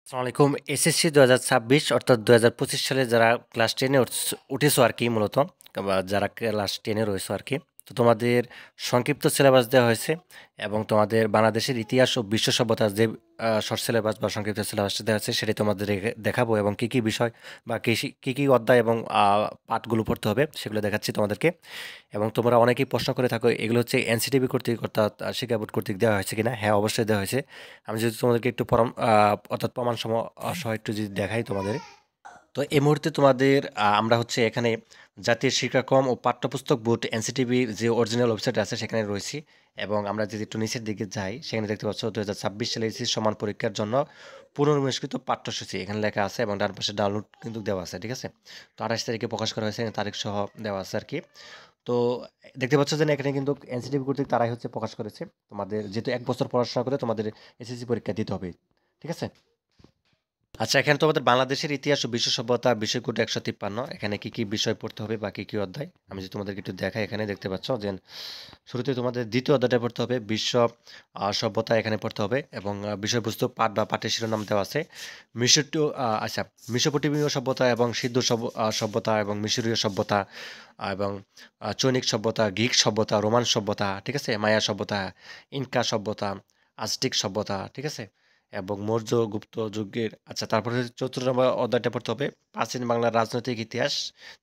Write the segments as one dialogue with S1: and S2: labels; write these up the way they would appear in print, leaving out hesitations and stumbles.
S1: আসসালামু আলাইকুম। এসএসসি ২০২৬ অর্থাৎ ২০২৫ সালে যারা ক্লাস 10 এ উঠেছো আরকি মূলত বা যারা ক্লাস 10 এ রয়েছো আরকি। তো তোমাদের সংক্ষিপ্ত সিলেবাস দেওয়া হয়েছে এবং তোমাদের বাংলাদেশের ইতিহাস ও বিশ্ব সভ্যতার যে শর্ট সিলেবাস বা সংক্ষিপ্ত সিলেবাসটা দেওয়া আছে সেটাই তোমাদের দেখাবো এবং কী, কী বিষয় বা কী অধ্যায় এবং পাঠগুলো পড়তে হবে সেগুলো দেখাচ্ছি তোমাদেরকে। এবং তোমরা অনেকেই প্রশ্ন করে থাকো এগুলো হচ্ছে এনসিটিভি কর্তৃক অর্থাৎ শিক্ষা বোর্ড কর্তৃক দেওয়া হয়েছে কিনা? হ্যাঁ, অবশ্যই দেওয়া হয়েছে। আমি যদি তোমাদেরকে একটু অর্থাৎ প্রমাণ সহ একটু যদি দেখাই তোমাদের। তো এই মুহূর্তে তোমাদের আমরা হচ্ছে এখানে জাতীয় শিক্ষাক্রম ও পাঠ্যপুস্তক বোর্ড এনসিটিভির যে অরিজিনাল ওয়েবসাইট আছে সেখানে রয়েছি। এবং আমরা যদি একটু নিচের দিকে যাই সেখানে দেখতে পাচ্ছ ২০২৬ সালে এসএসসি সমান পরীক্ষার জন্য পুনর্মুদ্রিত পাঠ্যসূচি এখানে লেখা আছে এবং ডান পাশে ডাউনলোড কিন্তু দেওয়া আছে, ঠিক আছে? তো ২৮ তারিখে প্রকাশ করা হয়েছে, তারিখ সহ দেওয়া আছে আর কি। তো দেখতে পাচ্ছ যে না, এখানে কিন্তু এনসিটিভি কর্তৃক তারাই হচ্ছে প্রকাশ করেছে। তোমাদের যেহেতু ১ বছর পড়াশোনা করে তোমাদের এসএসসি পরীক্ষা দিতে হবে, ঠিক আছে? আচ্ছা, এখানে তোমাদের বাংলাদেশের ইতিহাস ও বিশ্ব সভ্যতা বিষয়কোড ১৫৩। এখানে কি, কি বিষয় পড়তে হবে বা কি, কি অধ্যায়? আমি যদি তোমাদেরকে একটু দেখাই, এখানে দেখতে পাচ্ছ যে শুরুতে তোমাদের ২য় অধ্যায়টা পড়তে হবে। বিশ্ব সভ্যতা এখানে পড়তে হবে এবং বিষয়বস্তু পাঠ বা পাঠের শিরোনাম দেওয়া আছে। আচ্ছা, মেসোপটেমীয় সভ্যতা এবং সিন্ধু সভ্যতা এবং মিশরীয় সভ্যতা এবং চৈনিক সভ্যতা, গ্রিক সভ্যতা, রোমান সভ্যতা, ঠিক আছে? মায়া সভ্যতা, ইনকা সভ্যতা, আজটিক সভ্যতা, ঠিক আছে? এবং মৌর্য গুপ্ত যুগের। আচ্ছা, তারপরে ৪র্থ নম্বর অধ্যায়টা পড়তে হবে প্রাচীন বাংলার রাজনৈতিক ইতিহাস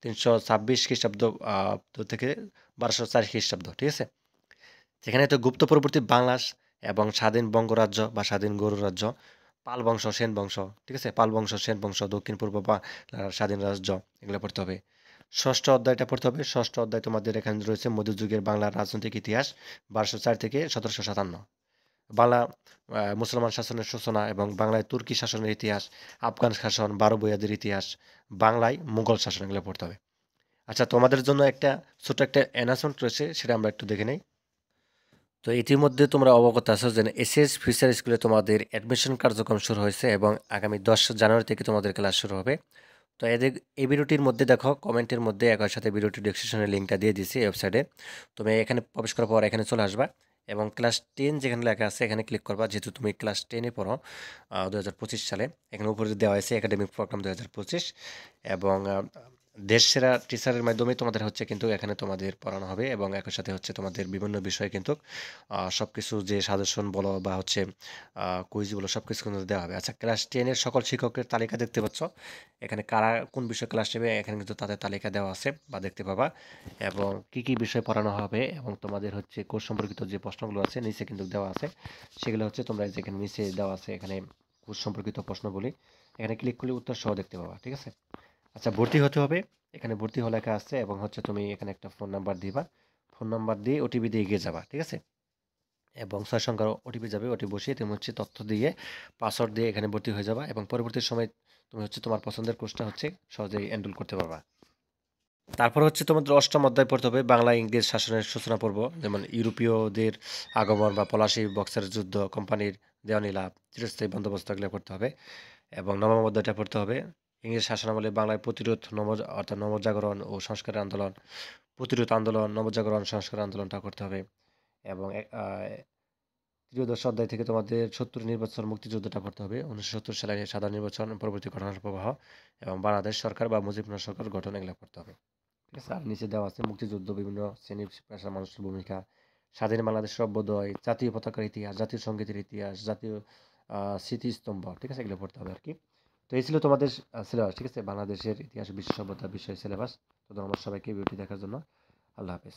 S1: ৩২৬ খ্রিস্টাব্দ থেকে ১২০৪ খ্রিস্টাব্দ, ঠিক আছে? যেখানে তো গুপ্ত পরবর্তী বাংলা এবং স্বাধীন বঙ্গরাজ্য বা স্বাধীন গৌড় রাজ্য, পাল বংশ, সেন বংশ, ঠিক আছে? পাল বংশ, সেন বংশ, দক্ষিণ পূর্ব বা স্বাধীন রাজ্য, এগুলো পড়তে হবে। ষষ্ঠ অধ্যায়টা পড়তে হবে। ষষ্ঠ অধ্যায় তোমাদের এখানে রয়েছে মধ্যযুগের বাংলার রাজনৈতিক ইতিহাস ১২০৪ থেকে ১৭৫৭। বাংলা মুসলমান শাসনের সূচনা এবং বাংলায় তুর্কি শাসনের ইতিহাস, আফগান শাসন, বারো বইয়াদের ইতিহাস, বাংলায় মুঘল শাসন, এগুলো পড়তে হবে। আচ্ছা, তোমাদের জন্য একটা ছোট একটা অ্যানাউন্সমেন্ট রয়েছে, সেটা আমরা একটু দেখে নেই। তো ইতিমধ্যে তোমরা অবগত আছো যে এসএস ফিউচার স্কুলে তোমাদের অ্যাডমিশন কার্যক্রম শুরু হয়েছে এবং আগামী ১০ জানুয়ারি থেকে তোমাদের ক্লাস শুরু হবে। তো এই ভিডিওটির মধ্যে দেখো কমেন্টের মধ্যে একই সাথে ভিডিওটির ডেসক্রিপশনের লিঙ্কটা দিয়ে দিয়েছি ওয়েবসাইটে। তুমি এখানে প্রবেশ করার পর এখানে চলে আসবা এবং ক্লাস 10 যেখানে লেখা আছে এখানে ক্লিক করবা, যেহেতু তুমি ক্লাস 10-এ পড়ো ২০২৫ সালে। এখানে উপরে দেওয়া হয়েছে একাডেমিক প্রোগ্রাম ২০২৫ এবং দেশ সেরা টিচারের মাধ্যমে তোমাদের হচ্ছে কিন্তু এখানে তোমাদের পড়ানো হবে এবং একই সাথে হচ্ছে তোমাদের বিভিন্ন বিষয়ে কিন্তু সব কিছু যে সাজেশন বলো বা হচ্ছে কুইজ বলো সব কিছু কিন্তু দেওয়া হবে। আচ্ছা, ক্লাস 10-এর সকল শিক্ষকের তালিকা দেখতে পাচ্ছ। এখানে কারা কোন বিষয়ে ক্লাস নেবে এখানে কিন্তু তাদের তালিকা দেওয়া আছে বা দেখতে পাবা এবং কি, কি বিষয় পড়ানো হবে এবং তোমাদের হচ্ছে কোর্স সম্পর্কিত যে প্রশ্নগুলো আছে নিচে কিন্তু দেওয়া আছে। সেগুলো হচ্ছে তোমরা যেখানে নিচে দেওয়া আছে এখানে কোর্স সম্পর্কিত প্রশ্নগুলি এখানে ক্লিক করলে উত্তর সহ দেখতে পাবা, ঠিক আছে? আচ্ছা, ভর্তি হতে হবে। এখানে ভর্তি হওয়া লেখা আছে এবং হচ্ছে তুমি এখানে একটা ফোন নাম্বার দিবা। ফোন নাম্বার দিয়ে ওটিপি দিয়ে এগিয়ে যাবা, ঠিক আছে? এবং ৬ সংখ্যার ওটিপি যাবে। ওটিপি বসিয়ে তুমি হচ্ছে তথ্য দিয়ে পাসওয়ার্ড দিয়ে এখানে ভর্তি হয়ে যাবা এবং পরবর্তী সময়ে তুমি হচ্ছে তোমার পছন্দের কোর্সটা হচ্ছে সহজেই এনরোল করতে পারবা। তারপর হচ্ছে তোমাদের ৮ম অধ্যায় পড়তে হবে বাংলা ইংরেজ শাসনের সূচনা পর্ব, যেমন ইউরোপীয়দের আগমন বা পলাশী বক্সের যুদ্ধ, কোম্পানির দেওয়ানি লাভ, চিরস্থায়ী বন্দোবস্ত, এগুলো পড়তে হবে। এবং ৯ম অধ্যায়টা পড়তে হবে ইংরেজ শাসনামলে বাংলায় প্রতিরোধ অর্থাৎ নবজাগরণ ও সংস্কারের আন্দোলন, প্রতিরোধ আন্দোলন, নবজাগরণ, সংস্কার আন্দোলনটা করতে হবে। এবং ত্রয়োদশ অধ্যায় থেকে তোমাদের ৭০ নির্বাচন মুক্তিযুদ্ধটা পড়তে হবে। ১৯৭০ সালের সাধারণ নির্বাচন পরবর্তী ঘটনার প্রবাহ এবং বাংলাদেশ সরকার বা মুজিবনগর সরকার গঠন, এগুলো পড়তে হবে, ঠিক আছে? আর নিচে দেওয়া আছে মুক্তিযুদ্ধ, বিভিন্ন শ্রেণী পেশার মানুষের ভূমিকা, স্বাধীন বাংলাদেশের অভ্যুদয়, জাতীয় পতাকার ইতিহাস, জাতীয় সঙ্গীতের ইতিহাস, জাতীয় স্মৃতিস্তম্ভ, ঠিক আছে? এগুলো পড়তে হবে আর কি। তো এই ছিল তোমাদের সিলেবাস, ঠিক আছে? বাংলাদেশের ইতিহাস, বিশ্ব সভ্যতা বিষয় সিলেবাস। তো ধন্যবাদ সবাইকে ভিডিওটি দেখার জন্য। আল্লাহ হাফেজ।